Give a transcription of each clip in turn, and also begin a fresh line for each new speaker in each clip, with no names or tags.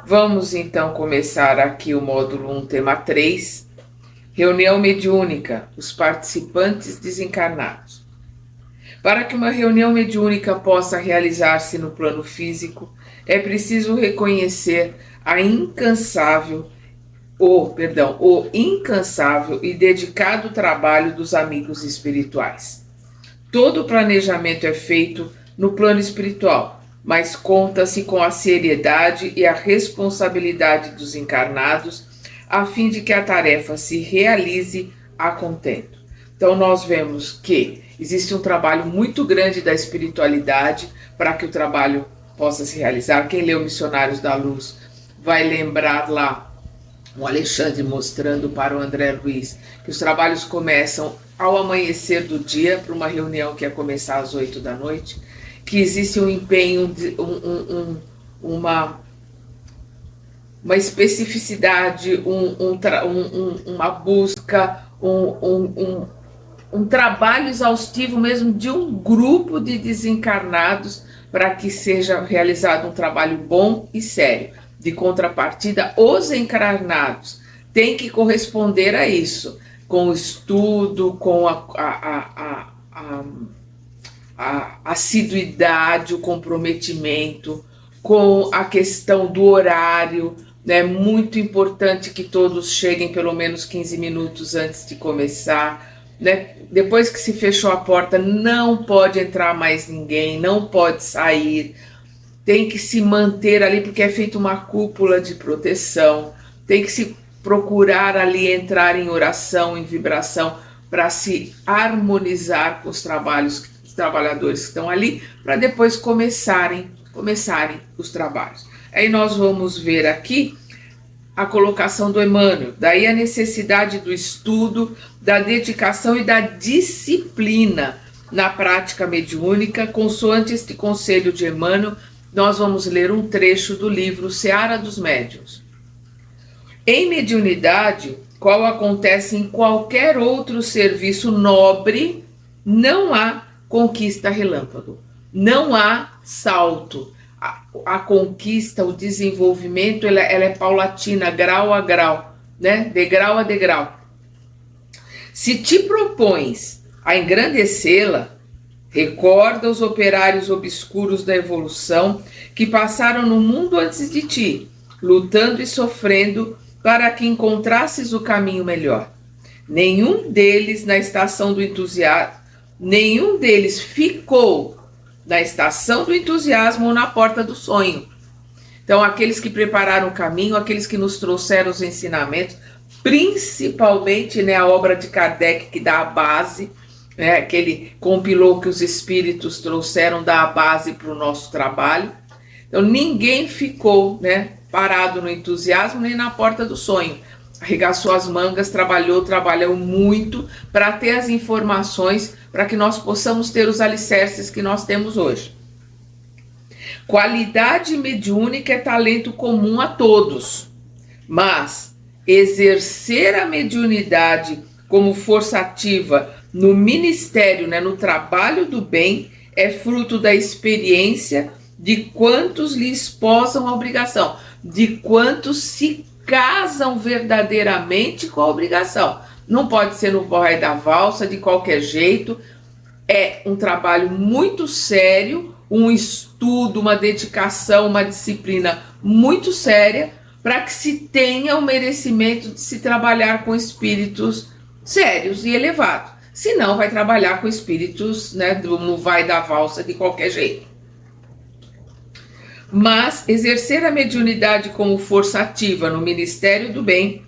Vamos então começar aqui o módulo 1, tema 3, reunião mediúnica, os participantes desencarnados. Para que uma reunião mediúnica possa realizar-se no plano físico, é preciso reconhecer o incansável e dedicado trabalho dos amigos espirituais. Todo o planejamento é feito no plano espiritual, mas conta-se com a seriedade e a responsabilidade dos encarnados, a fim de que a tarefa se realize a contento. Então nós vemos que existe um trabalho muito grande da espiritualidade para que o trabalho possa se realizar. Quem leu Missionários da Luz vai lembrar lá o Alexandre mostrando para o André Luiz que os trabalhos começam ao amanhecer do dia, para uma reunião que ia começar às 8 da noite, que existe um empenho, uma especificidade, uma busca, um trabalho exaustivo mesmo de um grupo de desencarnados para que seja realizado um trabalho bom e sério. De contrapartida, os encarnados têm que corresponder a isso, com o estudo, com a assiduidade, o comprometimento, com a questão do horário. É muito importante que todos cheguem pelo menos 15 minutos antes de começar. Depois que se fechou a porta, não pode entrar mais ninguém, não pode sair. Tem que se manter ali, porque é feita uma cúpula de proteção. Tem que se procurar ali entrar em oração, em vibração, para se harmonizar com os trabalhadores que estão ali, para depois começarem os trabalhos. Aí nós vamos ver aqui a colocação do Emmanuel, daí a necessidade do estudo, da dedicação e da disciplina na prática mediúnica. Consoante este conselho de Emmanuel, nós vamos ler um trecho do livro Seara dos Médiuns. Em mediunidade, qual acontece em qualquer outro serviço nobre, não há conquista relâmpago, não há salto. A conquista, o desenvolvimento, ela é paulatina, grau a grau, degrau a degrau. Se te propões a engrandecê-la, recorda os operários obscuros da evolução que passaram no mundo antes de ti, lutando e sofrendo para que encontrasses o caminho melhor. Nenhum deles ficou na estação do entusiasmo ou na porta do sonho. Então, aqueles que prepararam o caminho, aqueles que nos trouxeram os ensinamentos, principalmente a obra de Kardec, que dá a base, que ele compilou, que os espíritos trouxeram, dá a base para o nosso trabalho. Então, ninguém ficou parado no entusiasmo nem na porta do sonho. Arregaçou as mangas, trabalhou muito para ter as informações para que nós possamos ter os alicerces que nós temos hoje. Qualidade mediúnica é talento comum a todos, mas exercer a mediunidade como força ativa no ministério, no trabalho do bem, é fruto da experiência de quantos lhe esposam a obrigação, de quantos se casam verdadeiramente com a obrigação. Não pode ser no borrai da valsa, de qualquer jeito. É um trabalho muito sério, um estudo, uma dedicação, uma disciplina muito séria, para que se tenha o merecimento de se trabalhar com espíritos sérios e elevados. Senão vai trabalhar com espíritos no vai da valsa de qualquer jeito. Mas exercer a mediunidade como força ativa no ministério do bem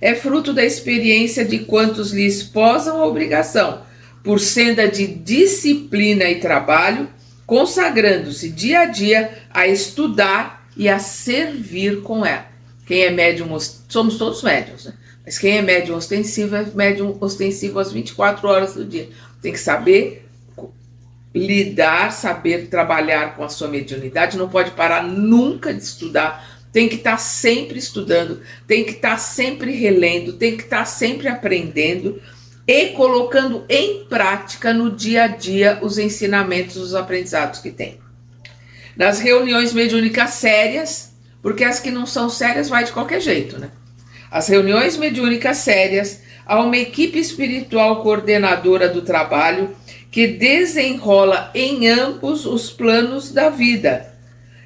é fruto da experiência de quantos lhe esposam a obrigação, por senda de disciplina e trabalho, consagrando-se dia a dia a estudar e a servir com ela. Quem é médium, somos todos médiums, mas quem é médium ostensivo é médium ostensivo às 24 horas do dia. Tem que saber lidar, saber trabalhar com a sua mediunidade, não pode parar nunca de estudar, tem que estar sempre estudando, tem que estar sempre relendo, tem que estar sempre aprendendo e colocando em prática no dia a dia os ensinamentos, os aprendizados que tem. Nas reuniões mediúnicas sérias, porque as que não são sérias vai de qualquer jeito, né? As reuniões mediúnicas sérias, há uma equipe espiritual coordenadora do trabalho que desenrola em ambos os planos da vida,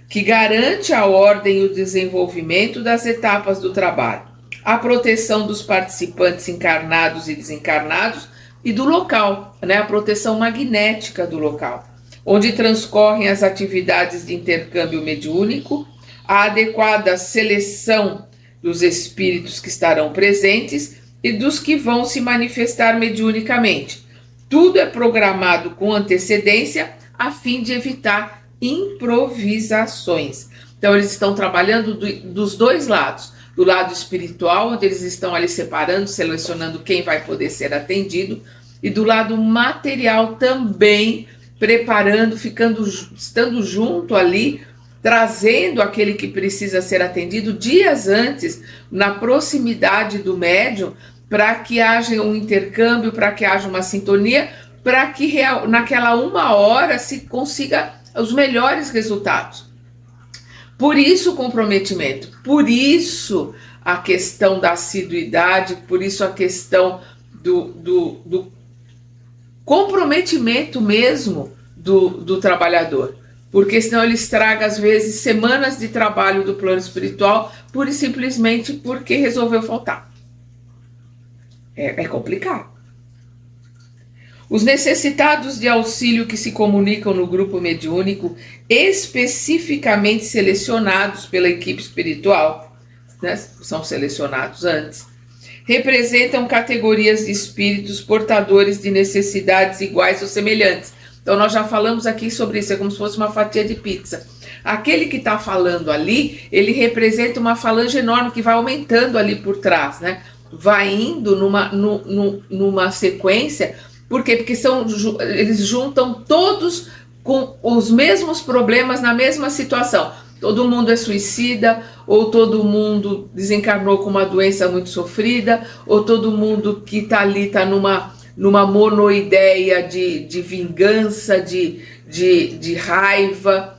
que garante a ordem e o desenvolvimento das etapas do trabalho, a proteção dos participantes encarnados e desencarnados e do local, né? A proteção magnética do local, onde transcorrem as atividades de intercâmbio mediúnico, a adequada seleção dos espíritos que estarão presentes e dos que vão se manifestar mediunicamente. Tudo é programado com antecedência a fim de evitar improvisações. Então eles estão trabalhando dos dois lados, do lado espiritual, onde eles estão ali separando, selecionando quem vai poder ser atendido, e do lado material também, preparando, estando junto ali, trazendo aquele que precisa ser atendido dias antes, na proximidade do médium, para que haja um intercâmbio, para que haja uma sintonia, para que naquela 1 hora se consiga os melhores resultados. Por isso o comprometimento, por isso a questão da assiduidade, por isso a questão do comprometimento mesmo do trabalhador. Porque senão ele estraga, às vezes, semanas de trabalho do plano espiritual, pura e simplesmente porque resolveu faltar. É complicado. Os necessitados de auxílio que se comunicam no grupo mediúnico, especificamente selecionados pela equipe espiritual, né, são selecionados antes, representam categorias de espíritos portadores de necessidades iguais ou semelhantes. Então nós já falamos aqui sobre isso, é como se fosse uma fatia de pizza. Aquele que está falando ali, ele representa uma falange enorme que vai aumentando ali por trás, né? Vai indo numa sequência. Por quê? Porque eles juntam todos com os mesmos problemas na mesma situação. Todo mundo é suicida, ou todo mundo desencarnou com uma doença muito sofrida, ou todo mundo que está ali está numa monoideia de vingança, de raiva,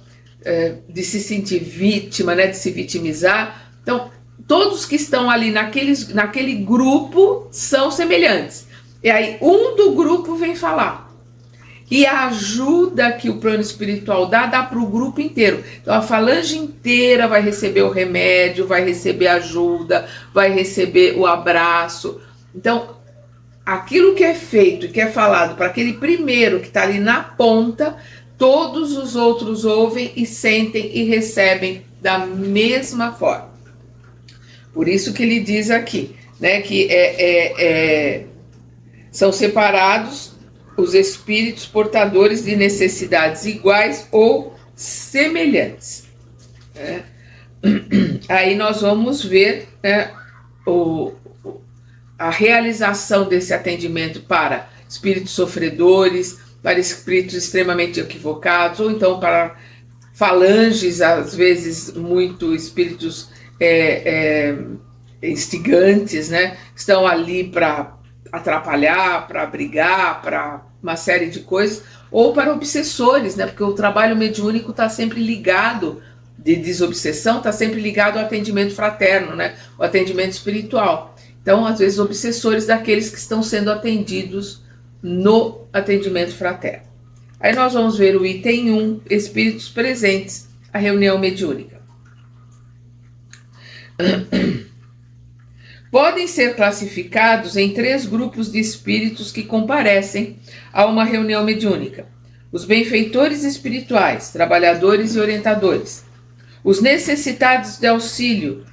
de se sentir vítima, né, de se vitimizar. Então, todos que estão ali naquele grupo são semelhantes. E aí um do grupo vem falar. E a ajuda que o plano espiritual dá para o grupo inteiro. Então a falange inteira vai receber o remédio, vai receber ajuda, vai receber o abraço. Então, aquilo que é feito e que é falado para aquele primeiro que está ali na ponta, todos os outros ouvem e sentem e recebem da mesma forma. Por isso que ele diz aqui, né, que são separados os espíritos portadores de necessidades iguais ou semelhantes. Né? Aí nós vamos ver, né, a realização desse atendimento para espíritos sofredores, para espíritos extremamente equivocados, ou então para falanges, às vezes muito espíritos instigantes, né? Estão ali para atrapalhar, para brigar, para uma série de coisas, ou para obsessores, né? Porque o trabalho mediúnico está sempre ligado, de desobsessão, está sempre ligado ao atendimento fraterno, né? O atendimento espiritual. Então, às vezes, obsessores daqueles que estão sendo atendidos no atendimento fraterno. Aí nós vamos ver o item 1, espíritos presentes, a reunião mediúnica. Podem ser classificados em 3 grupos de espíritos que comparecem a uma reunião mediúnica: os benfeitores espirituais, trabalhadores e orientadores, os necessitados de auxílio,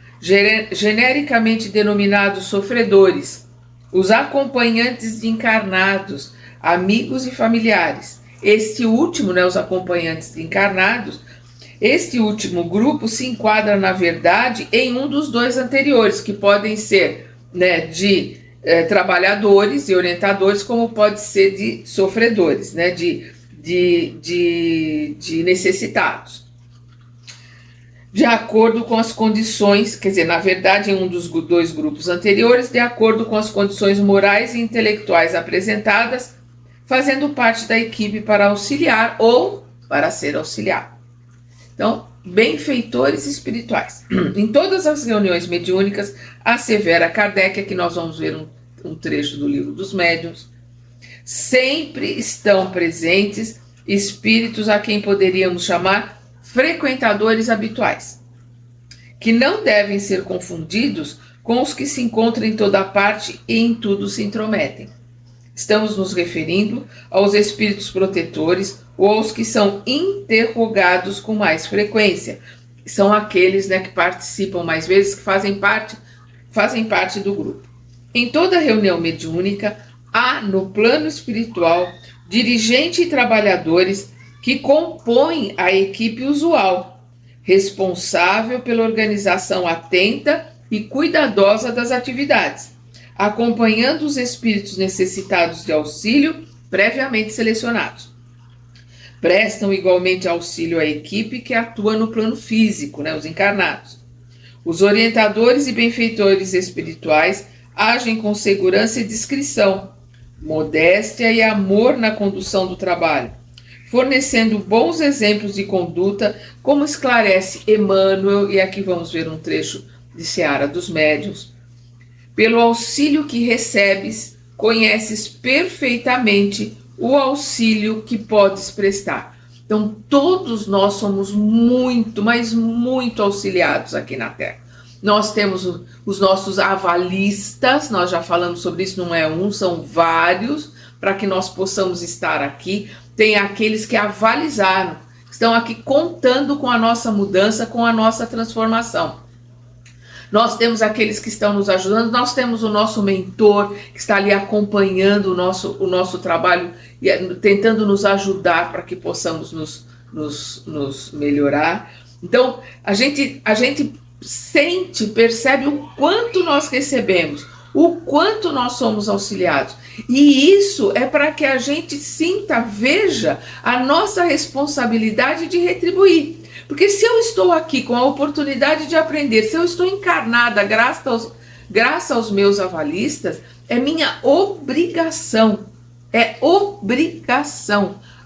genericamente denominados sofredores, os acompanhantes de encarnados, amigos e familiares. Este último, né, os acompanhantes de encarnados, este último grupo se enquadra, na verdade, em um dos 2 anteriores, que podem ser, né, de trabalhadores e orientadores, como pode ser de sofredores, né, de necessitados. De acordo com as condições, quer dizer, na verdade, em um dos 2 grupos anteriores, de acordo com as condições morais e intelectuais apresentadas, fazendo parte da equipe para auxiliar ou para ser auxiliado. Então, benfeitores espirituais. Em todas as reuniões mediúnicas, assevera Kardec, aqui nós vamos ver um trecho do Livro dos Médiuns, sempre estão presentes espíritos a quem poderíamos chamar frequentadores habituais, que não devem ser confundidos com os que se encontram em toda parte e em tudo se intrometem. Estamos nos referindo aos espíritos protetores ou aos que são interrogados com mais frequência. São aqueles, que participam mais vezes, que fazem parte do grupo. Em toda reunião mediúnica, há no plano espiritual dirigente e trabalhadores que compõem a equipe usual, responsável pela organização atenta e cuidadosa das atividades, acompanhando os espíritos necessitados de auxílio previamente selecionados. Prestam igualmente auxílio à equipe que atua no plano físico, os encarnados. Os orientadores e benfeitores espirituais agem com segurança e discrição, modéstia e amor na condução do trabalho, fornecendo bons exemplos de conduta, como esclarece Emmanuel, e aqui vamos ver um trecho de Seara dos Médiuns. Pelo auxílio que recebes, conheces perfeitamente o auxílio que podes prestar. Então, todos nós somos muito, mas muito auxiliados aqui na Terra. Nós temos os nossos avalistas, nós já falamos sobre isso, não é um, são vários, para que nós possamos estar aqui. Tem aqueles que avalizaram, estão aqui contando com a nossa mudança, com a nossa transformação. Nós temos aqueles que estão nos ajudando, nós temos o nosso mentor, que está ali acompanhando o nosso trabalho, e tentando nos ajudar para que possamos nos melhorar. Então, a gente sente, percebe o quanto nós recebemos, o quanto nós somos auxiliados. E isso é para que a gente sinta, veja a nossa responsabilidade de retribuir. Porque se eu estou aqui com a oportunidade de aprender, se eu estou encarnada graças aos meus avalistas, é minha obrigação,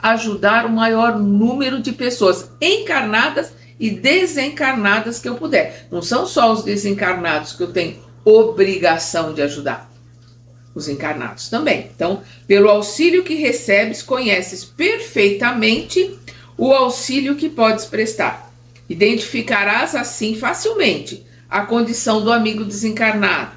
ajudar o maior número de pessoas encarnadas e desencarnadas que eu puder. Não são só os desencarnados que eu tenho obrigação de ajudar, os encarnados também. Então, pelo auxílio que recebes, conheces perfeitamente o auxílio que podes prestar. Identificarás assim facilmente a condição do amigo desencarnado.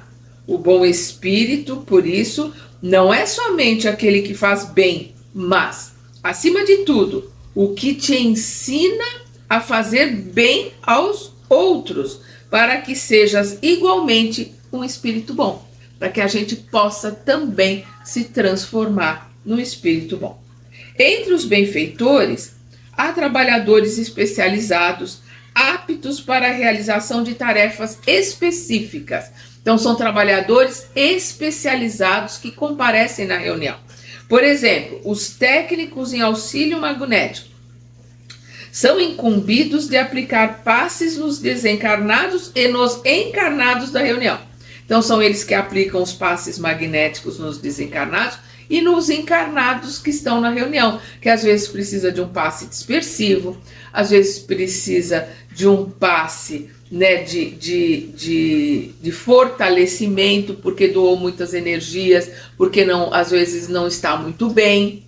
O bom espírito, por isso, não é somente aquele que faz bem, mas, acima de tudo, o que te ensina a fazer bem aos outros, para que sejas igualmente um espírito bom, para que a gente possa também se transformar num espírito bom. Entre os benfeitores, há trabalhadores especializados, aptos para a realização de tarefas específicas. Então, são trabalhadores especializados que comparecem na reunião. Por exemplo, os técnicos em auxílio magnético são incumbidos de aplicar passes nos desencarnados e nos encarnados da reunião. Então, são eles que aplicam os passes magnéticos nos desencarnados e nos encarnados que estão na reunião, que às vezes precisa de um passe dispersivo, às vezes precisa de um passe de fortalecimento, porque doou muitas energias, porque às vezes não está muito bem.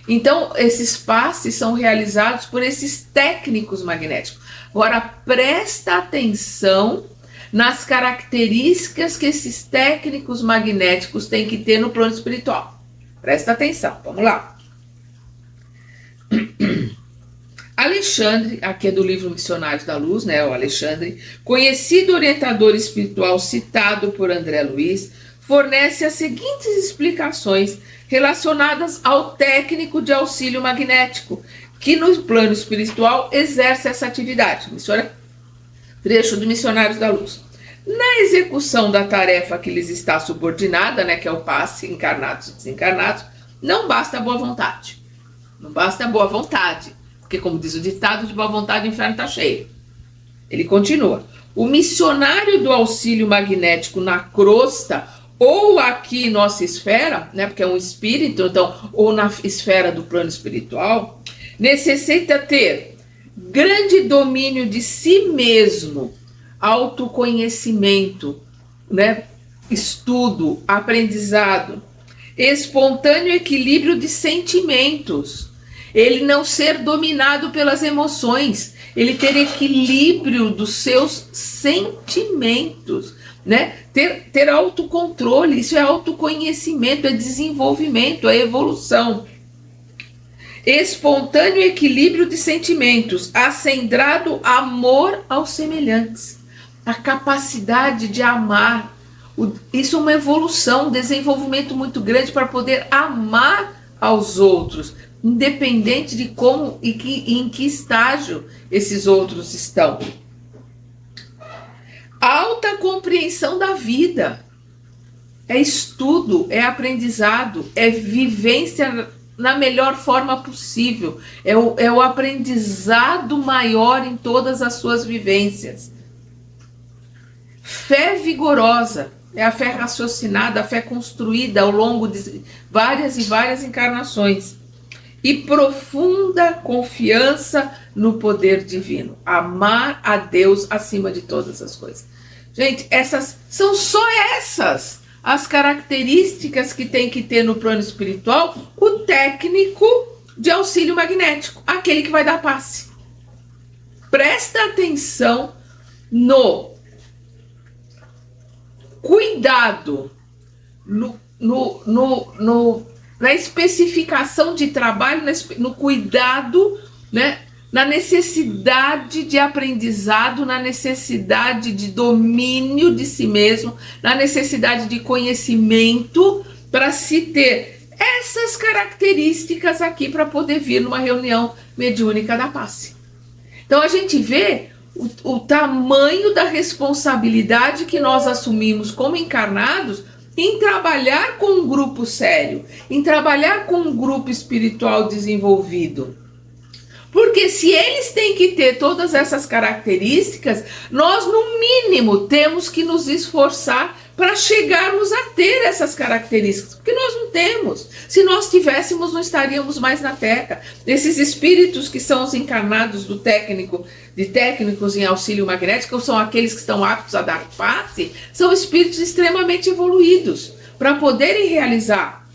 Então, esses passes são realizados por esses técnicos magnéticos. Agora, presta atenção nas características que esses técnicos magnéticos têm que ter no plano espiritual. Presta atenção, vamos lá. Alexandre, aqui é do livro Missionários da Luz, o Alexandre, conhecido orientador espiritual citado por André Luiz, fornece as seguintes explicações relacionadas ao técnico de auxílio magnético, que no plano espiritual exerce essa atividade. Trecho do Missionários da Luz. Na execução da tarefa que lhes está subordinada, que é o passe encarnados e desencarnados, não basta a boa vontade. Não basta a boa vontade, porque, como diz o ditado, de boa vontade o inferno está cheio. Ele continua. O missionário do auxílio magnético na crosta, ou aqui em nossa esfera, porque é um espírito, então, ou na esfera do plano espiritual, necessita ter grande domínio de si mesmo, autoconhecimento, né? Estudo, aprendizado, espontâneo equilíbrio de sentimentos, ele não ser dominado pelas emoções, ele ter equilíbrio dos seus sentimentos, né? Ter autocontrole, isso é autoconhecimento, é desenvolvimento, é evolução. Espontâneo equilíbrio de sentimentos, acendrado amor aos semelhantes, a capacidade de amar. Isso é uma evolução, um desenvolvimento muito grande para poder amar aos outros, independente de como e em que estágio esses outros estão. Alta compreensão da vida, é estudo, é aprendizado, é vivência na melhor forma possível, é o aprendizado maior em todas as suas vivências. Fé vigorosa, é a fé raciocinada, a fé construída ao longo de várias e várias encarnações. E profunda confiança no poder divino. Amar a Deus acima de todas as coisas. Gente, essas são só essas as características que tem que ter no plano espiritual o técnico de auxílio magnético, aquele que vai dar passe. Presta atenção no cuidado, na especificação de trabalho, no cuidado, né? Na necessidade de aprendizado, na necessidade de domínio de si mesmo, na necessidade de conhecimento para se ter essas características aqui para poder vir numa reunião mediúnica da passe. Então a gente vê o tamanho da responsabilidade que nós assumimos como encarnados em trabalhar com um grupo sério, em trabalhar com um grupo espiritual desenvolvido. Porque se eles têm que ter todas essas características, nós no mínimo temos que nos esforçar para chegarmos a ter essas características, porque nós não temos. Se nós tivéssemos, não estaríamos mais na Terra. Esses espíritos que são os encarnados de técnicos em auxílio magnético, são aqueles que estão aptos a dar passe, são espíritos extremamente evoluídos para poderem realizar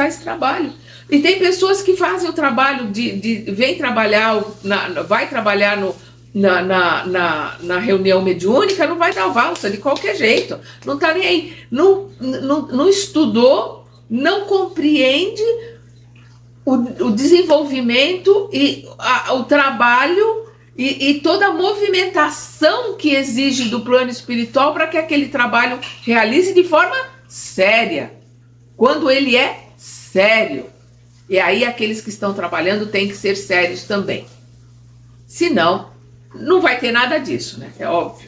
esse trabalho. E tem pessoas que fazem o trabalho vai trabalhar na reunião mediúnica, não vai dar valsa de qualquer jeito, não está nem aí, não estudou, não compreende o desenvolvimento e o trabalho e toda a movimentação que exige do plano espiritual para que aquele trabalho realize de forma séria, quando ele é sério. E aí aqueles que estão trabalhando têm que ser sérios também. Senão, não vai ter nada disso, né? É óbvio.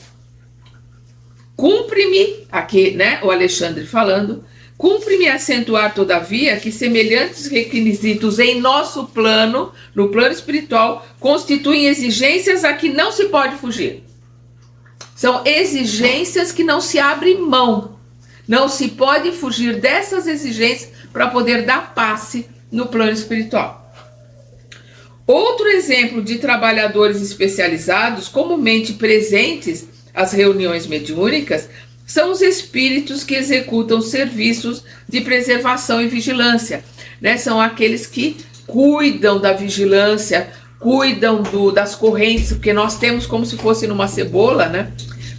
Cumpre-me, aqui, né, o Alexandre falando, cumpre-me acentuar, todavia, que semelhantes requisitos em nosso plano, no plano espiritual, constituem exigências a que não se pode fugir. São exigências que não se abre mão. Não se pode fugir dessas exigências para poder dar passe no plano espiritual. Outro exemplo de trabalhadores especializados comumente presentes às reuniões mediúnicas são os espíritos que executam serviços de preservação e vigilância, né? São aqueles que cuidam da vigilância, cuidam das correntes, porque nós temos como se fosse numa cebola, né?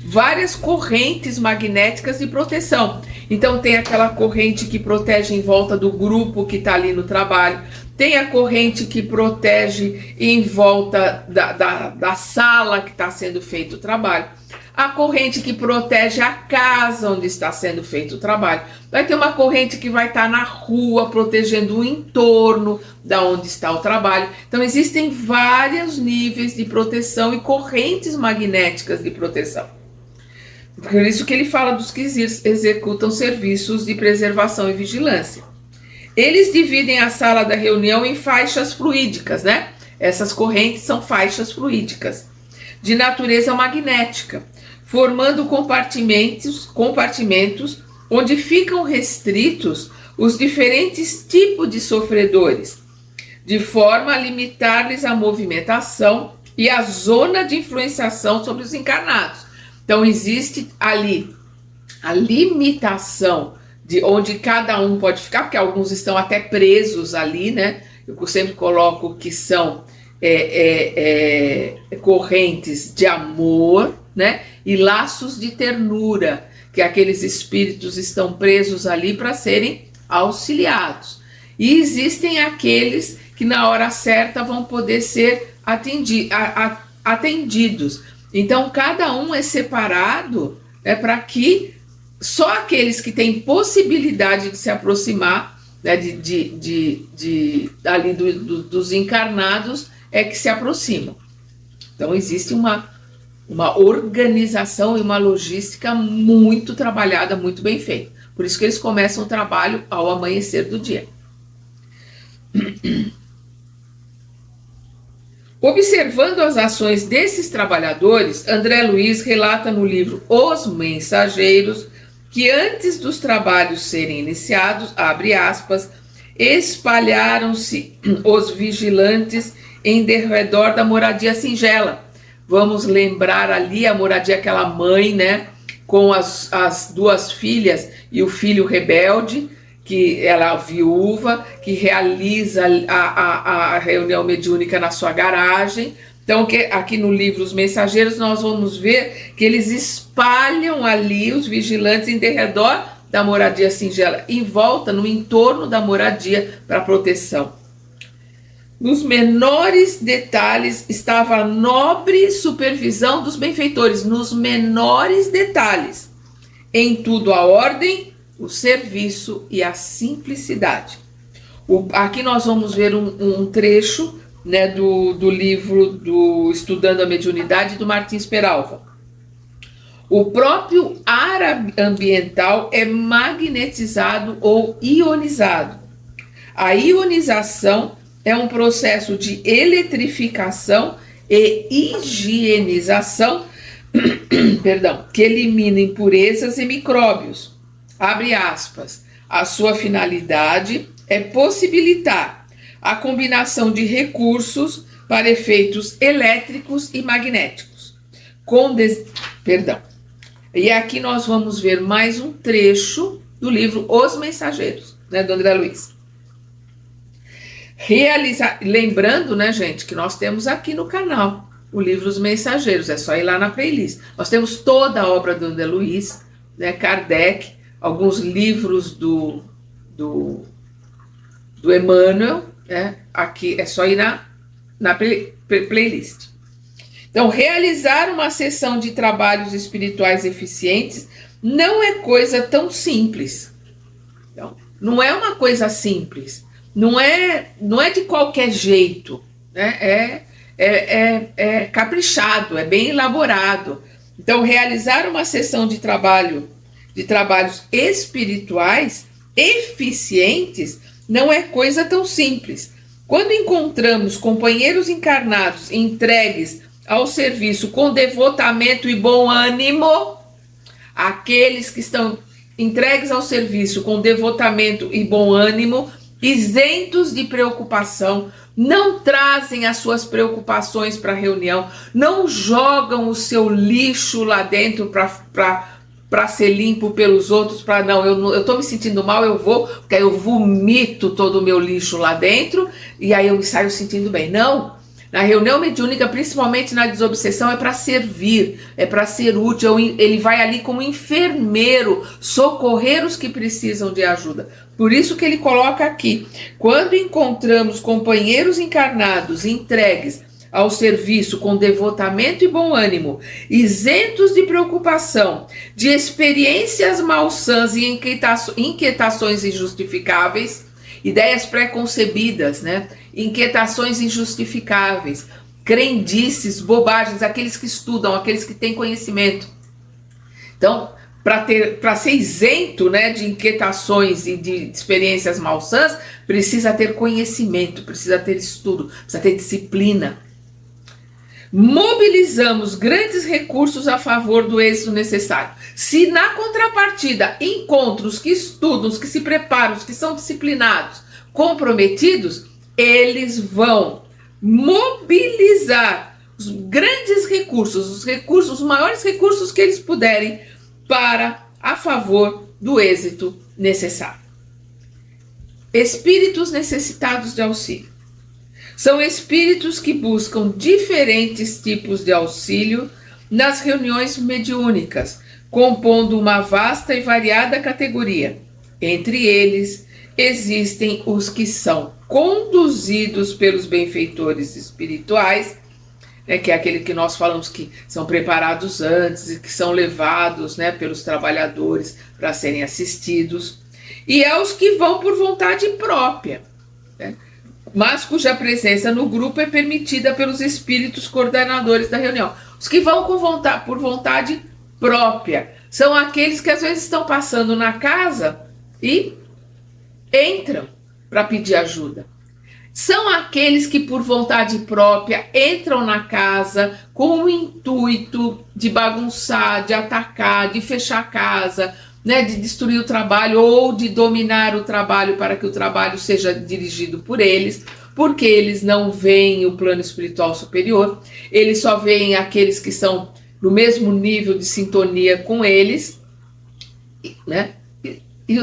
Várias correntes magnéticas de proteção. Então tem aquela corrente que protege em volta do grupo que está ali no trabalho, tem a corrente que protege em volta da sala que está sendo feito o trabalho, a corrente que protege a casa onde está sendo feito o trabalho, vai ter uma corrente que vai estar na rua protegendo o entorno da onde está o trabalho. Então existem vários níveis de proteção e correntes magnéticas de proteção. Por isso que ele fala dos que executam serviços de preservação e vigilância. Eles dividem a sala da reunião em faixas fluídicas, né? Essas correntes são faixas fluídicas, de natureza magnética, formando compartimentos onde ficam restritos os diferentes tipos de sofredores, de forma a limitar-lhes a movimentação e a zona de influenciação sobre os encarnados. Então existe ali a limitação de onde cada um pode ficar, porque alguns estão até presos ali, né? Eu sempre coloco que são correntes de amor, né? E laços de ternura, que aqueles espíritos estão presos ali para serem auxiliados. E existem aqueles que na hora certa vão poder ser atendidos. Então cada um é separado, né, para que só aqueles que têm possibilidade de se aproximar, né, ali dos encarnados é que se aproximam. Então existe uma organização e uma logística muito trabalhada, muito bem feita. Por isso que eles começam o trabalho ao amanhecer do dia. Observando as ações desses trabalhadores, André Luiz relata no livro Os Mensageiros que antes dos trabalhos serem iniciados, abre aspas, espalharam-se os vigilantes em derredor da moradia singela. Vamos lembrar ali a moradia, aquela mãe, né, com as duas filhas e o filho rebelde, que ela é viúva, que realiza a reunião mediúnica na sua garagem. Então, aqui no livro Os Mensageiros, nós vamos ver que eles espalham ali os vigilantes em derredor da moradia singela, em volta, no entorno da moradia, para proteção. Nos menores detalhes estava a nobre supervisão dos benfeitores, nos menores detalhes. Em tudo a ordem, o serviço e a simplicidade. Aqui nós vamos ver um trecho, né, do livro do Estudando a Mediunidade, do Martins Peralva. O próprio ar ambiental é magnetizado ou ionizado. A ionização é um processo de eletrificação e higienização, que elimina impurezas e micróbios. Abre aspas. A sua finalidade é possibilitar a combinação de recursos para efeitos elétricos e magnéticos. E aqui nós vamos ver mais um trecho do livro Os Mensageiros, né, do André Luiz. Lembrando, né, gente, que nós temos aqui no canal o livro Os Mensageiros, é só ir lá na playlist. Nós temos toda a obra do André Luiz, né, Kardec, alguns livros do Emmanuel, né, aqui é só ir na playlist. Então, realizar uma sessão de trabalhos espirituais eficientes não é coisa tão simples. Então, não é uma coisa simples. Não é de qualquer jeito, né? É caprichado, é bem elaborado. Então, realizar uma sessão de trabalhos espirituais eficientes não é coisa tão simples. Quando encontramos companheiros encarnados entregues ao serviço com devotamento e bom ânimo, aqueles que estão entregues ao serviço com devotamento e bom ânimo, isentos de preocupação, não trazem as suas preocupações para a reunião, não jogam o seu lixo lá dentro para ser limpo pelos outros, eu estou me sentindo mal, eu vou, porque aí eu vomito todo o meu lixo lá dentro e aí eu me saio sentindo bem. Não, na reunião mediúnica, principalmente na desobsessão, é para servir, é para ser útil, ele vai ali como enfermeiro, socorrer os que precisam de ajuda. Por isso que ele coloca aqui, quando encontramos companheiros encarnados entregues ao serviço com devotamento e bom ânimo, isentos de preocupação, de experiências malsãs e inquietações injustificáveis, ideias pré-concebidas, né? Inquietações injustificáveis, crendices, bobagens, aqueles que estudam, aqueles que têm conhecimento. Então, para ser isento, né, de inquietações e de experiências malsãs, precisa ter conhecimento, precisa ter estudo, precisa ter disciplina. Mobilizamos grandes recursos a favor do êxito necessário. Se na contrapartida encontro os que estudam, os que se preparam, os que são disciplinados, comprometidos, eles vão mobilizar os grandes recursos, os maiores recursos que eles puderem a favor do êxito necessário. Espíritos necessitados de auxílio. São espíritos que buscam diferentes tipos de auxílio nas reuniões mediúnicas, compondo uma vasta e variada categoria. Entre eles, existem os que são conduzidos pelos benfeitores espirituais, que é aquele que nós falamos que são preparados antes e que são levados, pelos trabalhadores para serem assistidos, e é os que vão por vontade própria, mas cuja presença no grupo é permitida pelos espíritos coordenadores da reunião. Os que vão por vontade própria são aqueles que às vezes estão passando na casa e entram para pedir ajuda. São aqueles que por vontade própria entram na casa com o intuito de bagunçar, de atacar, de fechar a casa, de destruir o trabalho ou de dominar o trabalho para que o trabalho seja dirigido por eles, porque eles não veem o plano espiritual superior, eles só veem aqueles que são no mesmo nível de sintonia com eles, e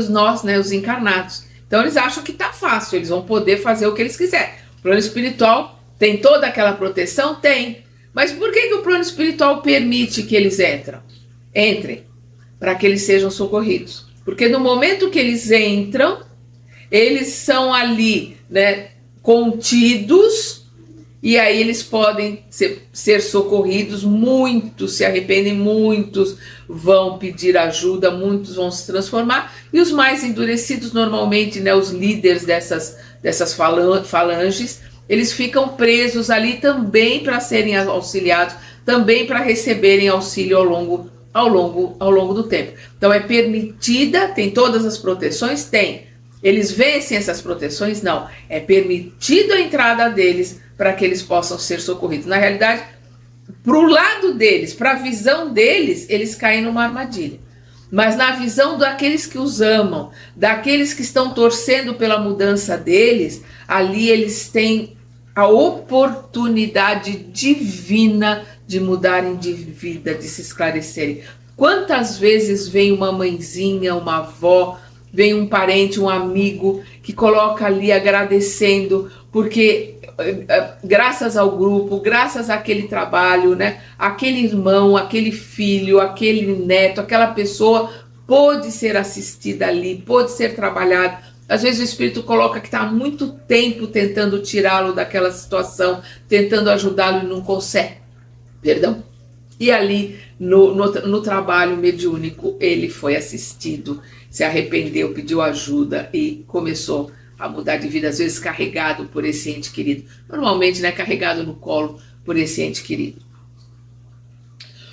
nós, os encarnados. Então eles acham que está fácil, eles vão poder fazer o que eles quiserem. O plano espiritual tem toda aquela proteção? Tem. Mas por que o plano espiritual permite que eles entrem? Para que eles sejam socorridos. Porque no momento que eles entram, eles são ali, contidos, e aí eles podem ser socorridos. Muitos se arrependem, muitos vão pedir ajuda, muitos vão se transformar, e os mais endurecidos, normalmente, os líderes dessas falanges, eles ficam presos ali também para serem auxiliados, também para receberem auxílio ao longo do tempo. Então é permitida, tem todas as proteções? Tem. Eles vencem essas proteções? Não. É permitido a entrada deles para que eles possam ser socorridos. Na realidade, para o lado deles, para a visão deles, eles caem numa armadilha. Mas na visão daqueles que os amam, daqueles que estão torcendo pela mudança deles, ali eles têm a oportunidade divina de mudarem de vida, de se esclarecerem. Quantas vezes vem uma mãezinha, uma avó, vem um parente, um amigo, que coloca ali agradecendo, porque graças ao grupo, graças àquele trabalho, aquele irmão, aquele filho, aquele neto, aquela pessoa pôde ser assistida ali, pôde ser trabalhada. Às vezes o espírito coloca que está há muito tempo tentando tirá-lo daquela situação, tentando ajudá-lo e não consegue. E ali no trabalho mediúnico ele foi assistido, se arrependeu, pediu ajuda e começou a mudar de vida, às vezes carregado por esse ente querido. Normalmente, carregado no colo por esse ente querido.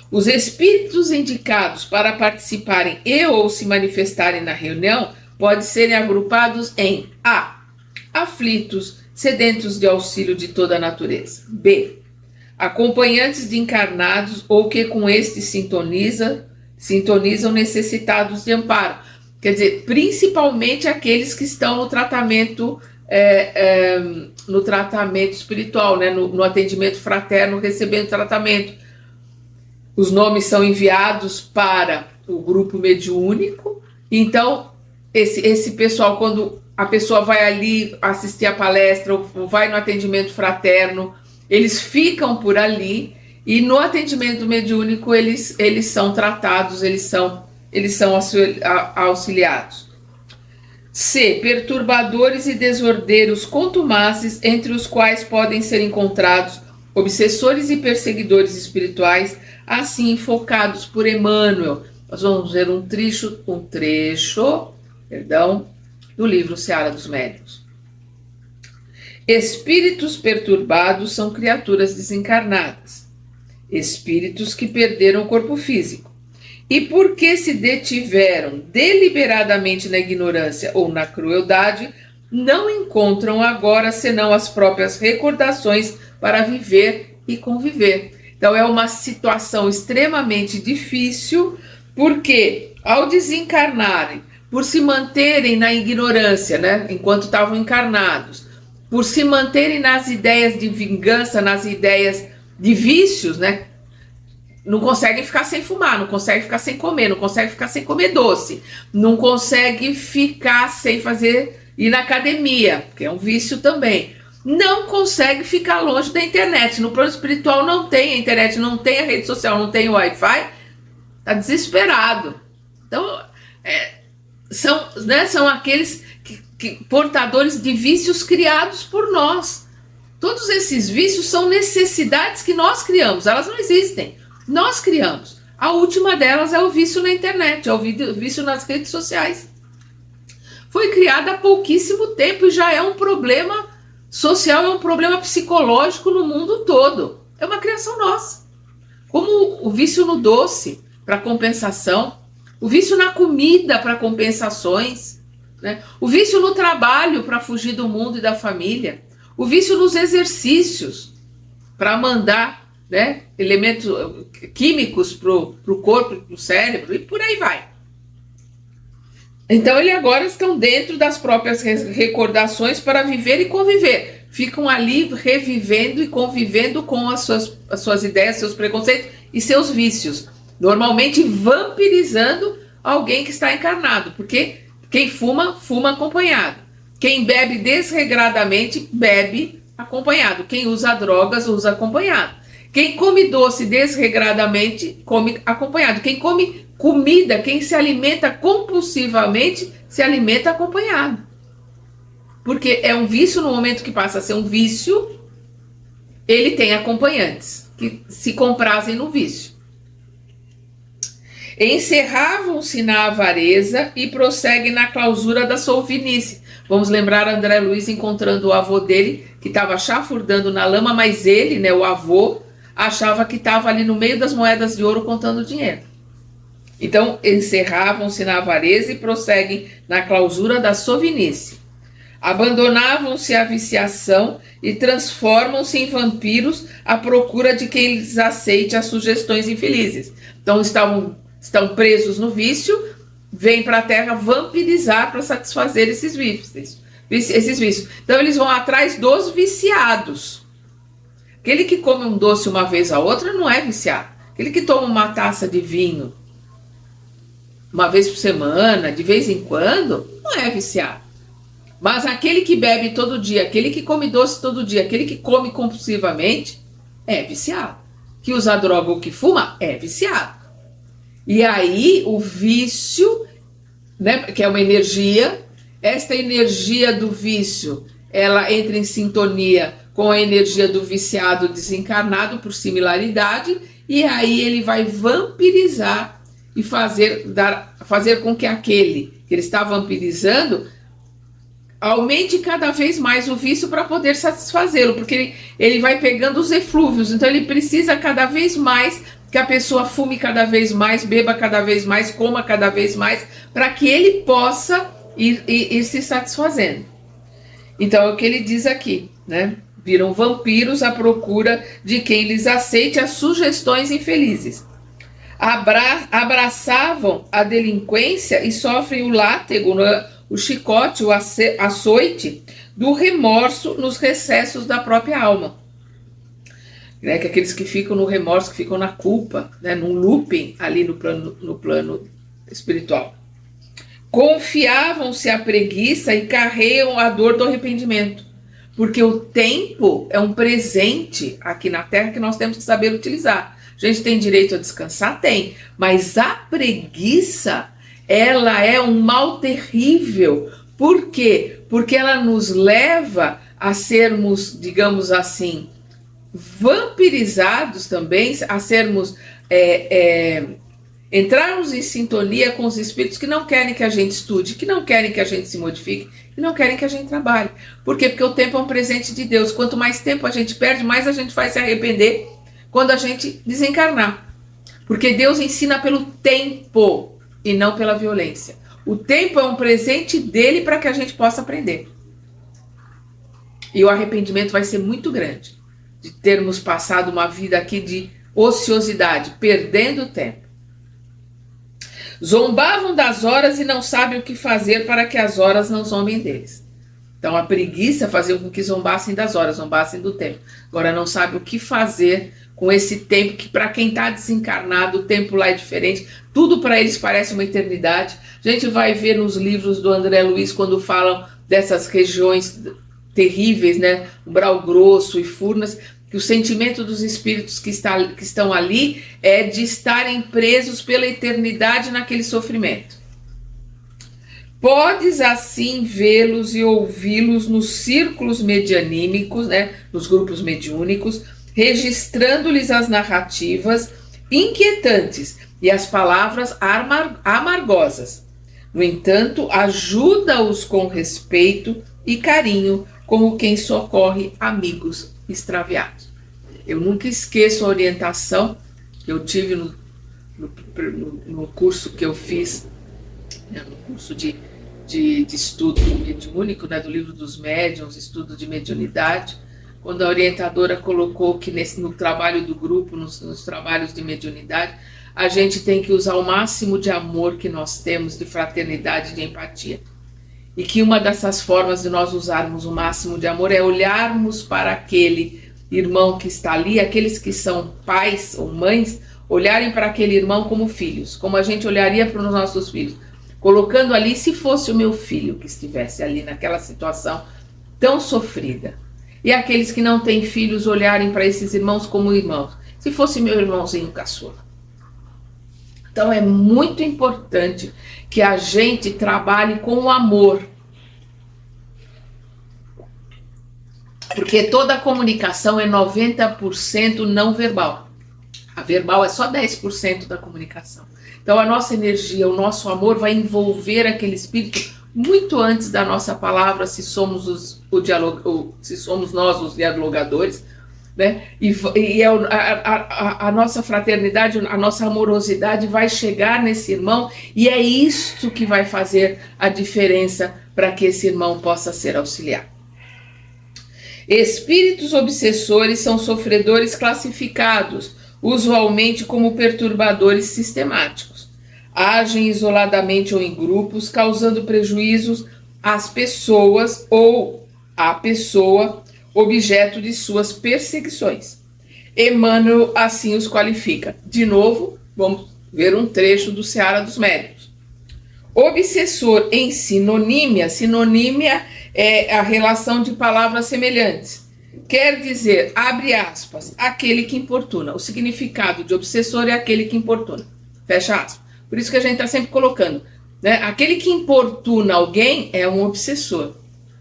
Os espíritos indicados para participarem e ou se manifestarem na reunião podem serem agrupados em A. Aflitos, sedentos de auxílio de toda a natureza. B. Acompanhantes de encarnados ou que com estes sintonizam necessitados de amparo. Quer dizer, principalmente aqueles que estão no tratamento espiritual, no atendimento fraterno, recebendo tratamento. Os nomes são enviados para o grupo mediúnico. Então, esse pessoal, quando a pessoa vai ali assistir a palestra ou vai no atendimento fraterno, eles ficam por ali e no atendimento mediúnico eles são tratados, eles são auxiliados. C. Perturbadores e desordeiros contumazes, entre os quais podem ser encontrados obsessores e perseguidores espirituais, assim focados por Emmanuel. Nós vamos ver um trecho do livro Seara dos Médiuns. Espíritos perturbados são criaturas desencarnadas, espíritos que perderam o corpo físico, e porque se detiveram deliberadamente na ignorância ou na crueldade, não encontram agora senão as próprias recordações para viver e conviver. Então é uma situação extremamente difícil, porque ao desencarnarem, por se manterem na ignorância, enquanto estavam encarnados, por se manterem nas ideias de vingança, nas ideias de vícios, né? Não conseguem ficar sem fumar, não conseguem ficar sem comer, não conseguem ficar sem comer doce, não conseguem ficar sem ir na academia, que é um vício também. Não consegue ficar longe da internet. No plano espiritual não tem a internet, não tem a rede social, não tem o Wi-Fi, tá desesperado. Então, são aqueles portadores de vícios criados por nós. Todos esses vícios são necessidades que nós criamos, elas não existem. Nós criamos. A última delas é o vício na internet, é o vício nas redes sociais. Foi criada há pouquíssimo tempo e já é um problema social, é um problema psicológico no mundo todo. É uma criação nossa. Como o vício no doce, para compensação, o vício na comida, para compensações, né? O vício no trabalho, para fugir do mundo e da família, o vício nos exercícios, para mandar, né, elementos químicos para o corpo, para o cérebro, e por aí vai. Então, eles agora estão dentro das próprias recordações para viver e conviver. Ficam ali revivendo e convivendo com as suas ideias, seus preconceitos e seus vícios. Normalmente vampirizando alguém que está encarnado, porque quem fuma, fuma acompanhado. Quem bebe desregradamente, bebe acompanhado. Quem usa drogas, usa acompanhado. Quem come doce desregradamente, come acompanhado. Quem come comida, quem se alimenta compulsivamente, se alimenta acompanhado. Porque é um vício, no momento que passa a ser um vício, ele tem acompanhantes que se comprazem no vício. Encerravam-se na avareza e prosseguem na clausura da solvinice. Vamos lembrar André Luiz encontrando o avô dele, que estava chafurdando na lama, mas ele, né, o avô, achava que estava ali no meio das moedas de ouro contando dinheiro. Então, encerravam-se na avareza e prosseguem na clausura da sovinice. Abandonavam-se à viciação e transformam-se em vampiros à procura de quem lhes aceite as sugestões infelizes. Então, estão presos no vício, vêm para a Terra vampirizar para satisfazer esses vícios. Então, eles vão atrás dos viciados. Aquele que come um doce uma vez a outra não é viciado. Aquele que toma uma taça de vinho uma vez por semana, de vez em quando, não é viciado. Mas aquele que bebe todo dia, aquele que come doce todo dia, aquele que come compulsivamente, é viciado. Que usa droga ou que fuma, é viciado. E aí o vício, né, que é uma energia, esta energia do vício, ela entra em sintonia com a energia do viciado desencarnado por similaridade, e aí ele vai vampirizar e fazer com que aquele que ele está vampirizando aumente cada vez mais o vício para poder satisfazê-lo, porque ele vai pegando os eflúvios, então ele precisa cada vez mais que a pessoa fume cada vez mais, beba cada vez mais, coma cada vez mais, para que ele possa ir se satisfazendo. Então é o que ele diz aqui, né? Viram vampiros à procura de quem lhes aceite as sugestões infelizes. Abraçavam a delinquência e sofrem o látego, o chicote, o açoite do remorso nos recessos da própria alma. Né, que aqueles que ficam no remorso, que ficam na culpa, né, num looping ali no plano espiritual. Confiavam-se à preguiça e carregam a dor do arrependimento. Porque o tempo é um presente aqui na Terra que nós temos que saber utilizar. A gente tem direito a descansar? Tem. Mas a preguiça, ela é um mal terrível. Por quê? Porque ela nos leva a sermos, digamos assim, vampirizados também, a sermos, entrarmos em sintonia com os espíritos que não querem que a gente estude, que não querem que a gente se modifique, que não querem que a gente trabalhe. Por quê? Porque o tempo é um presente de Deus. Quanto mais tempo a gente perde, mais a gente vai se arrepender quando a gente desencarnar. Porque Deus ensina pelo tempo e não pela violência. O tempo é um presente dele para que a gente possa aprender. E o arrependimento vai ser muito grande de termos passado uma vida aqui de ociosidade, perdendo tempo. Zombavam das horas e não sabem o que fazer para que as horas não zombem deles. Então a preguiça fazia com que zombassem das horas, zombassem do tempo. Agora não sabe o que fazer com esse tempo que para quem está desencarnado, o tempo lá é diferente, tudo para eles parece uma eternidade. A gente vai ver nos livros do André Luiz, quando falam dessas regiões terríveis, né, Umbral Grosso e Furnas, que o sentimento dos espíritos que estão ali é de estarem presos pela eternidade naquele sofrimento. Podes assim vê-los e ouvi-los nos círculos medianímicos, né, nos grupos mediúnicos, registrando-lhes as narrativas inquietantes e as palavras amargosas. No entanto, ajuda-os com respeito e carinho, como quem socorre amigos extraviados. Eu nunca esqueço a orientação que eu tive no curso que eu fiz, né, no curso de estudo mediúnico, né, do livro dos médiuns, estudo de mediunidade, quando a orientadora colocou que no trabalho do grupo, nos trabalhos de mediunidade, a gente tem que usar o máximo de amor que nós temos, de fraternidade, de empatia. E que uma dessas formas de nós usarmos o máximo de amor é olharmos para aquele irmão que está ali, aqueles que são pais ou mães, olharem para aquele irmão como filhos, como a gente olharia para os nossos filhos, colocando ali, se fosse o meu filho que estivesse ali naquela situação tão sofrida. E aqueles que não têm filhos olharem para esses irmãos como irmãos, se fosse meu irmãozinho caçula. Então é muito importante que a gente trabalhe com o amor. Porque toda a comunicação é 90% não verbal. A verbal é só 10% da comunicação. Então a nossa energia, o nosso amor vai envolver aquele espírito muito antes da nossa palavra, se somos se somos nós os dialogadores, né? E a nossa fraternidade, a nossa amorosidade vai chegar nesse irmão, e é isso que vai fazer a diferença para que esse irmão possa ser auxiliado. Espíritos obsessores são sofredores classificados, usualmente como perturbadores sistemáticos. Agem isoladamente ou em grupos, causando prejuízos às pessoas ou à pessoa objeto de suas perseguições. Emmanuel assim os qualifica. De novo, vamos ver um trecho do Seara dos Médiuns. Obsessor em sinonímia. Sinonímia é a relação de palavras semelhantes. Quer dizer, abre aspas, aquele que importuna. O significado de obsessor é aquele que importuna. Fecha aspas. Por isso que a gente está sempre colocando, né? Aquele que importuna alguém é um obsessor.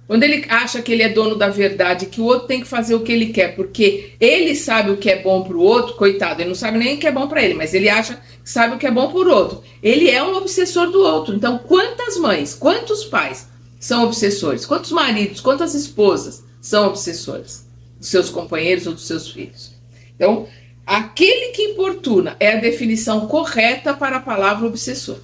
Quando ele acha que ele é dono da verdade, que o outro tem que fazer o que ele quer, porque ele sabe o que é bom para o outro, coitado, ele não sabe nem o que é bom para ele, mas ele acha que sabe o que é bom para o outro. Ele é um obsessor do outro. Então, quantas mães, quantos pais são obsessores? Quantos maridos, quantas esposas são obsessores dos seus companheiros ou dos seus filhos? Então, aquele que importuna é a definição correta para a palavra obsessor.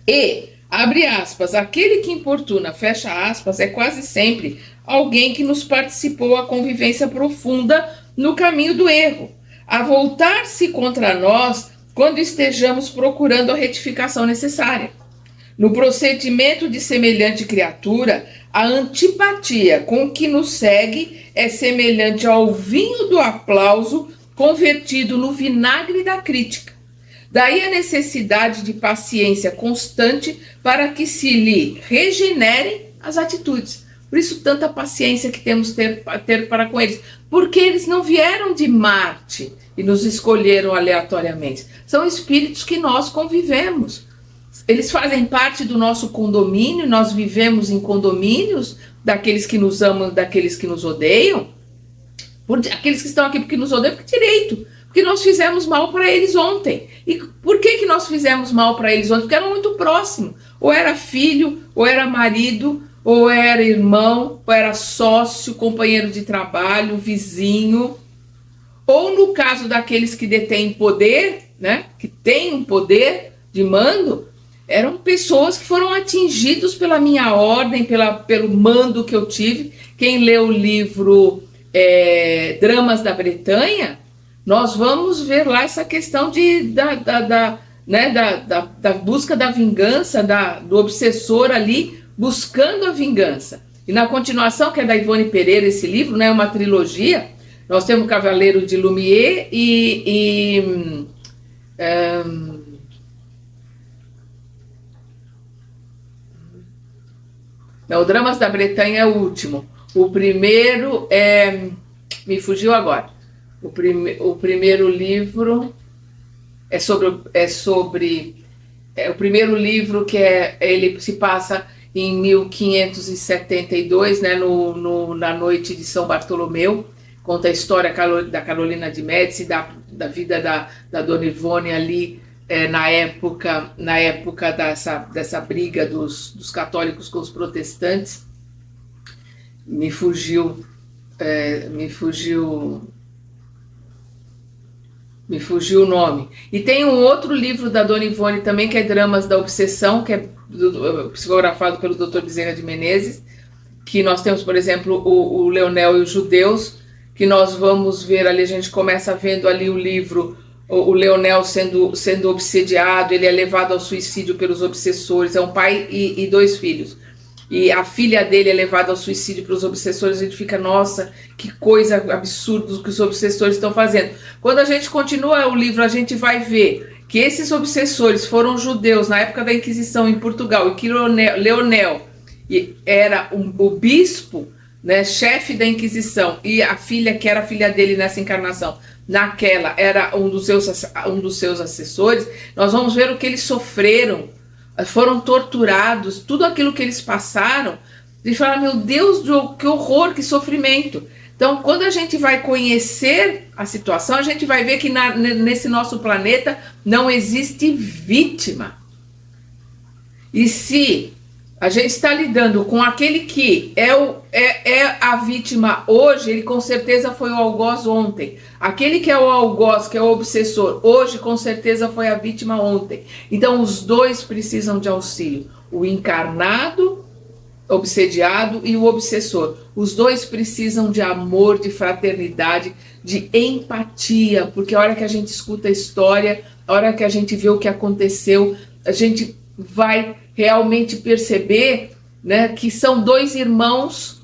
E, abre aspas, aquele que importuna, fecha aspas, é quase sempre alguém que nos participou a convivência profunda no caminho do erro, a voltar-se contra nós quando estejamos procurando a retificação necessária. No procedimento de semelhante criatura, a antipatia com que nos segue é semelhante ao vinho do aplauso convertido no vinagre da crítica. Daí a necessidade de paciência constante para que se lhe regenerem as atitudes. Por isso tanta paciência que temos ter para com eles. Porque eles não vieram de Marte e nos escolheram aleatoriamente. São espíritos que nós convivemos. Eles fazem parte do nosso condomínio, nós vivemos em condomínios, daqueles que nos amam, daqueles que nos odeiam. Aqueles que estão aqui porque nos odeiam, por direito. Porque nós fizemos mal para eles ontem. E por que nós fizemos mal para eles ontem? Porque eram muito próximos. Ou era filho, ou era marido, ou era irmão, ou era sócio, companheiro de trabalho, vizinho. Ou no caso daqueles que detêm poder, né, que têm um poder de mando, eram pessoas que foram atingidos pela minha ordem, pelo mando que eu tive. Quem lê o livro Dramas da Bretanha, nós vamos ver lá essa questão da busca da vingança, do obsessor ali buscando a vingança. E na continuação, que é da Ivone Pereira, esse livro, né, uma trilogia, Nós temos Cavaleiro de Lumière não, Dramas da Bretanha é o último. O primeiro é... Me fugiu agora. O primeiro livro é sobre o primeiro livro que ele se passa em 1572, né, na noite de São Bartolomeu. Conta a história da Carolina de Médici, da vida da Dona Ivone ali, na época dessa briga dos católicos com os protestantes. Me fugiu o nome. E tem um outro livro da Dona Ivone também, que é Dramas da Obsessão, que é psicografado pelo Dr. Bezerra de Menezes, que nós temos, por exemplo, o Leonel e os Judeus, que nós vamos ver ali, a gente começa vendo ali o livro, o Leonel sendo obsediado, ele é levado ao suicídio pelos obsessores, é um pai e 2 filhos. E a filha dele é levada ao suicídio pelos obsessores, a gente fica, nossa, que coisa absurda que os obsessores estão fazendo. Quando a gente continua o livro, a gente vai ver que esses obsessores foram judeus na época da Inquisição em Portugal, e que Leonel era o bispo, né, chefe da Inquisição, e a filha, que era a filha dele nessa encarnação, naquela, era um dos seus assessores. Nós vamos ver o que eles sofreram, foram torturados, tudo aquilo que eles passaram, e falar, meu Deus, que horror, que sofrimento. Então, quando a gente vai conhecer a situação, a gente vai ver que nesse nosso planeta não existe vítima. E se a gente está lidando com aquele que é a vítima hoje, ele com certeza foi o algoz ontem. Aquele que é o algoz, que é o obsessor, hoje com certeza foi a vítima ontem. Então os dois precisam de auxílio. O encarnado, obsediado, e o obsessor. Os dois precisam de amor, de fraternidade, de empatia, porque a hora que a gente escuta a história, a hora que a gente vê o que aconteceu, a gente vai realmente perceber, né, que são 2 irmãos,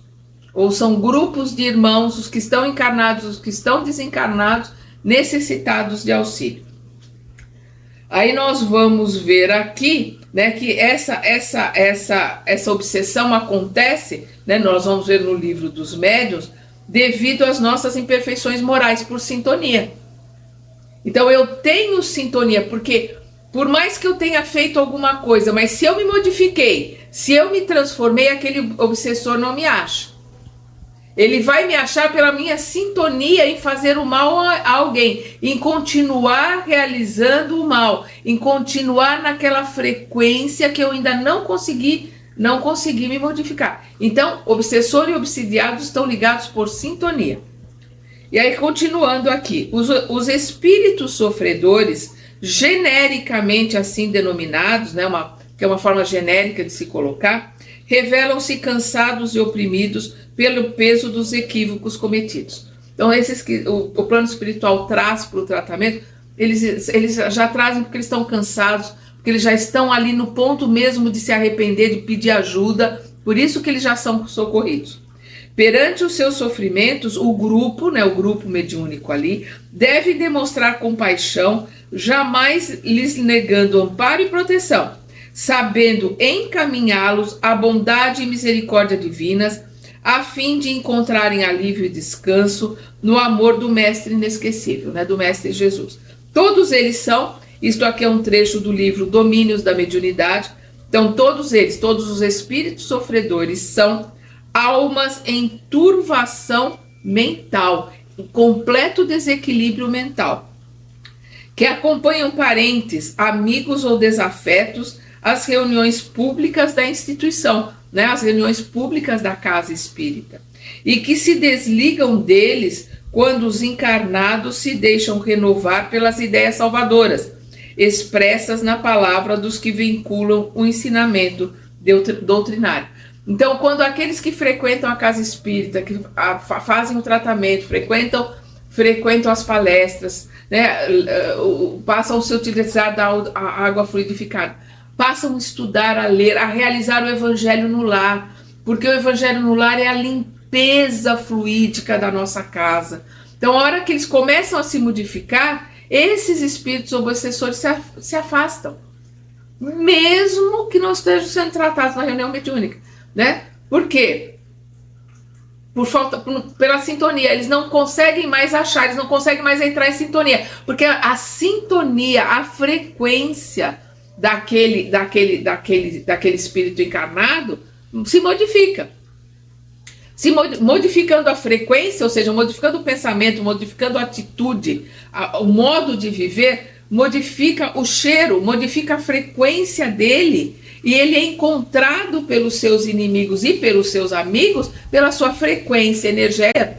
ou são grupos de irmãos, os que estão encarnados, os que estão desencarnados, necessitados de auxílio. Aí nós vamos ver aqui, né, que essa obsessão acontece, né, nós vamos ver no livro dos médiuns, devido às nossas imperfeições morais, por sintonia. Então eu tenho sintonia, porque por mais que eu tenha feito alguma coisa, mas se eu me modifiquei, se eu me transformei, aquele obsessor não me acha. Ele vai me achar pela minha sintonia em fazer o mal a alguém, em continuar realizando o mal, em continuar naquela frequência que eu ainda não consegui me modificar. Então, obsessor e obsidiado estão ligados por sintonia. E aí, continuando aqui, os espíritos sofredores, genericamente assim denominados, né, que é uma forma genérica de se colocar, revelam-se cansados e oprimidos pelo peso dos equívocos cometidos. Então, esses que o plano espiritual traz para o tratamento, eles já trazem porque eles estão cansados, porque eles já estão ali no ponto mesmo de se arrepender, de pedir ajuda, por isso que eles já são socorridos. Perante os seus sofrimentos, o grupo mediúnico ali, deve demonstrar compaixão, jamais lhes negando amparo e proteção, sabendo encaminhá-los à bondade e misericórdia divinas, a fim de encontrarem alívio e descanso no amor do Mestre inesquecível, né, do Mestre Jesus. Todos eles são, isto aqui é um trecho do livro Domínios da Mediunidade, então todos os espíritos sofredores são almas em turvação mental, em completo desequilíbrio mental, que acompanham parentes, amigos ou desafetos às reuniões públicas da instituição, né, as reuniões públicas da casa espírita, e que se desligam deles quando os encarnados se deixam renovar pelas ideias salvadoras, expressas na palavra dos que vinculam o ensinamento doutrinário. Então, quando aqueles que frequentam a casa espírita, que fazem o tratamento, frequentam as palestras, né, passam a se utilizar da água fluidificada, passam a estudar, a ler, a realizar o evangelho no lar, porque o evangelho no lar é a limpeza fluídica da nossa casa, Então, a hora que eles começam a se modificar, esses espíritos obsessores se afastam, mesmo que não estejam sendo tratados na reunião mediúnica, né? Por quê? Pela sintonia, eles não conseguem mais achar, eles não conseguem mais entrar em sintonia, porque a sintonia, a frequência daquele espírito encarnado se modifica. Se modificando a frequência, ou seja, modificando o pensamento, modificando a atitude, o modo de viver, modifica o cheiro, modifica a frequência dele, e ele é encontrado pelos seus inimigos e pelos seus amigos pela sua frequência energética.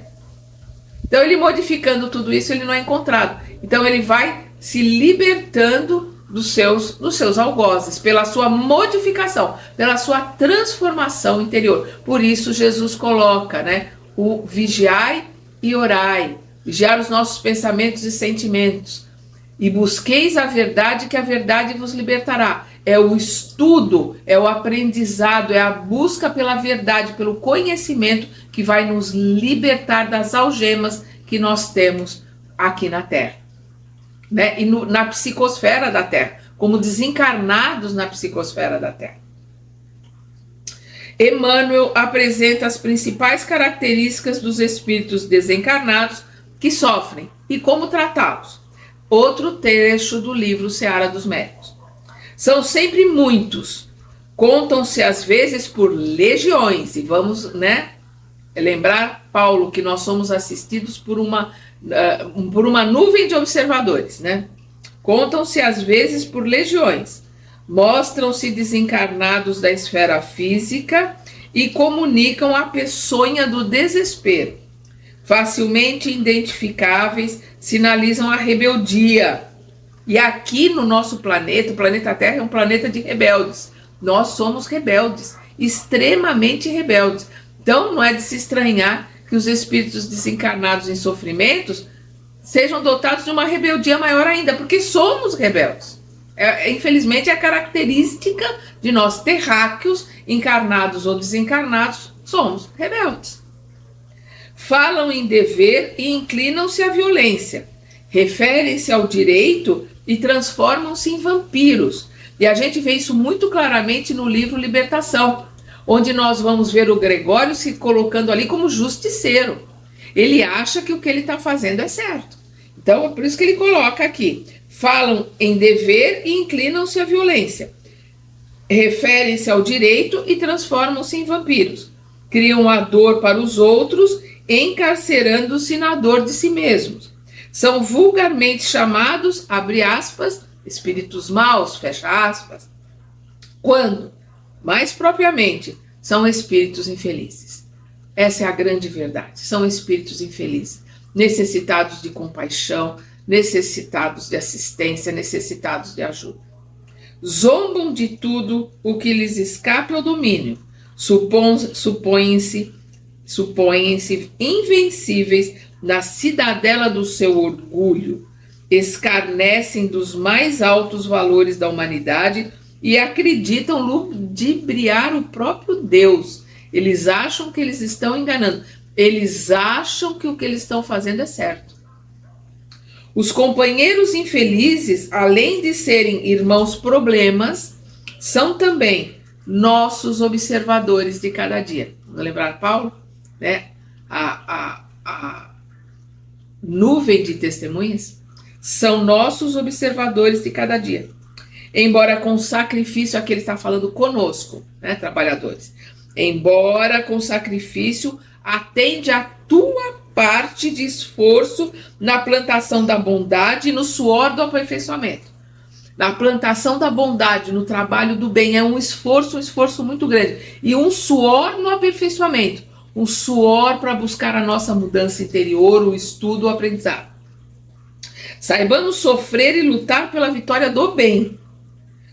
Então, ele modificando tudo isso, ele não é encontrado. Então, ele vai se libertando dos seus algozes, pela sua modificação, pela sua transformação interior. Por isso, Jesus coloca, né, o vigiai e orai, vigiar os nossos pensamentos e sentimentos, e busqueis a verdade, que a verdade vos libertará. É o estudo, é o aprendizado, é a busca pela verdade, pelo conhecimento que vai nos libertar das algemas que nós temos aqui na Terra, né? E na psicosfera da Terra, como desencarnados na psicosfera da Terra. Emmanuel apresenta as principais características dos espíritos desencarnados que sofrem e como tratá-los. Outro trecho do livro Seara dos Médicos. São sempre muitos, contam-se às vezes por legiões, e vamos, né, lembrar, Paulo, que nós somos assistidos por uma nuvem de observadores, né? Contam-se às vezes por legiões, mostram-se desencarnados da esfera física e comunicam a peçonha do desespero. Facilmente identificáveis, sinalizam a rebeldia. E aqui no nosso planeta, o planeta Terra é um planeta de rebeldes. Nós somos rebeldes, extremamente rebeldes. Então não é de se estranhar que os espíritos desencarnados em sofrimentos sejam dotados de uma rebeldia maior ainda, porque somos rebeldes. Infelizmente é a característica de nós terráqueos, encarnados ou desencarnados, somos rebeldes. Falam em dever e inclinam-se à violência. Referem-se ao direito e transformam-se em vampiros. E a gente vê isso muito claramente no livro Libertação, onde nós vamos ver o Gregório se colocando ali como justiceiro. Ele acha que o que ele está fazendo é certo. Então, é por isso que ele coloca aqui. Falam em dever e inclinam-se à violência. Referem-se ao direito e transformam-se em vampiros. Criam a dor para os outros, encarcerando-se na dor de si mesmos. São vulgarmente chamados, abre aspas, espíritos maus, fecha aspas, quando, mais propriamente, são espíritos infelizes. Essa é a grande verdade. São espíritos infelizes, necessitados de compaixão, necessitados de assistência, necessitados de ajuda. Zombam de tudo o que lhes escape ao domínio, supõem-se invencíveis na cidadela do seu orgulho, escarnecem dos mais altos valores da humanidade e acreditam ludibriar o próprio Deus. Eles acham que eles estão enganando. Eles acham que o que eles estão fazendo é certo. Os companheiros infelizes, além de serem irmãos problemas, são também nossos observadores de cada dia. Vamos lembrar Paulo? Né? A nuvem de testemunhas são nossos observadores de cada dia. Embora com sacrifício, aqui ele está falando conosco, né, trabalhadores. Embora com sacrifício, atende a tua parte de esforço na plantação da bondade e no suor do aperfeiçoamento. Na plantação da bondade, no trabalho do bem, é um esforço muito grande. E um suor no aperfeiçoamento. Um suor para buscar a nossa mudança interior, o estudo, o aprendizado. Saibamos sofrer e lutar pela vitória do bem,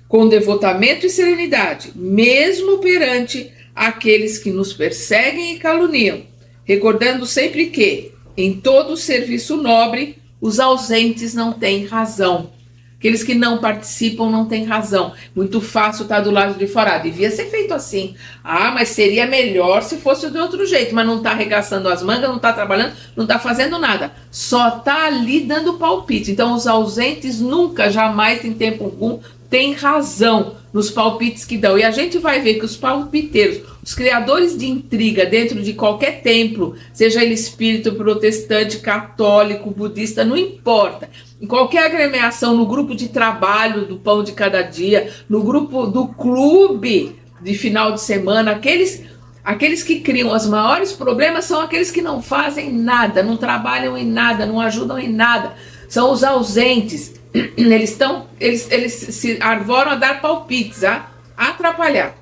com devotamento e serenidade, mesmo perante aqueles que nos perseguem e caluniam, recordando sempre que, em todo serviço nobre, os ausentes não têm razão. Aqueles que não participam não têm razão. Muito fácil estar do lado de fora. Ah, devia ser feito assim. Ah, mas seria melhor se fosse de outro jeito. Mas não está arregaçando as mangas, não está trabalhando, não está fazendo nada. Só está ali dando palpite. Então os ausentes nunca, jamais, em tempo algum, têm razão nos palpites que dão. E a gente vai ver que os palpiteiros, os criadores de intriga dentro de qualquer templo, seja ele espírito, protestante, católico, budista, não importa. Em qualquer agremiação, no grupo de trabalho do pão de cada dia, no grupo do clube de final de semana, aqueles que criam os maiores problemas são aqueles que não fazem nada, não trabalham em nada, não ajudam em nada. São os ausentes. Eles se arvoram a dar palpites, a atrapalhar.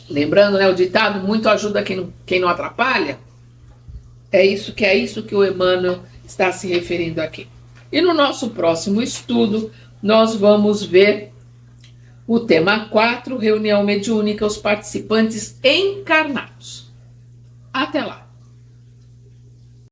Lembrando, né, o ditado, muito ajuda quem não atrapalha. É isso que o Emmanuel está se referindo aqui. E no nosso próximo estudo, nós vamos ver o tema 4, reunião mediúnica, os participantes encarnados. Até lá!